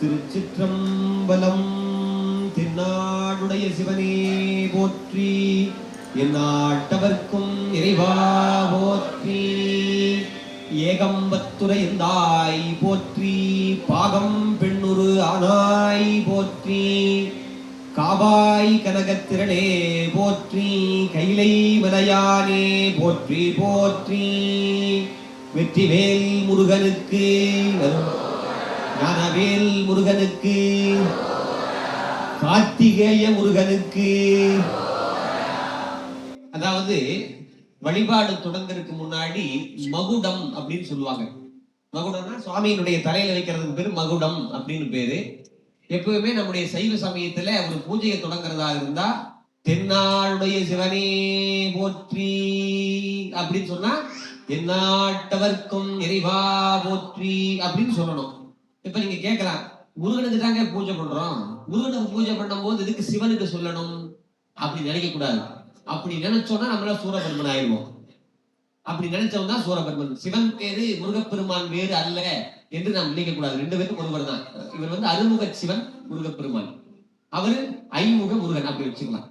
திருச்சிற்றம்பலம். தென்னாடுடைய சிவனே போற்றி, எந்நாட்டவர்க்கும் இறைவா போற்றி. ஏகம்பத்துரைந்தாய் போற்றி, பாகம் பெண்ணுரு ஆனாய் போற்றி. காவாய் கனகத்திரளே போற்றி, கைலை மலையானே போற்றி போற்றி. வெற்றிவேல் முருகனுக்கு, ஞானவேல் முருகனுக்கு, கார்த்திகேய முருகனுக்கு. அதாவது வழிபாடு தொடங்குறதுக்கு முன்னாடி மகுடம் அப்படின்னு சொல்லுவாங்க. மகுடம்னா சுவாமியினுடைய தலையில வைக்கிறதுக்கு பேரு மகுடம் அப்படின்னு பேரு. எப்பவுமே நம்முடைய சைவ சமயத்துல ஒரு பூஜையை தொடங்குறதா இருந்தா தென்னாளுடைய சிவனே போற்றி அப்படின்னு சொன்னா எந்நாட்டவர்க்கும் இறைவா போற்றி அப்படின்னு சொல்லணும். இப்ப நீங்க கேட்கலாம், முருகனுக்கு தாங்க பூஜை பண்றோம், முருகனுக்கு பூஜை பண்ணும் போது இதுக்கு சிவனுக்கு சொல்லணும் அப்படி நினைக்க கூடாது. அப்படி நினைச்சோம்னா நம்மள சூரபெருமன் ஆயிடுவோம். அப்படி நினைச்சோம்னா சூரபெருமன். சிவன் பேரு முருகப்பெருமான் வேறு அல்ல என்று நாம் நினைக்க கூடாது. ரெண்டு பேரும் ஒருவர் தான். இவர் அருமுக சிவன் முருகப்பெருமான், அவரு ஐமுக முருகன் அப்படி வச்சுக்கலாம்.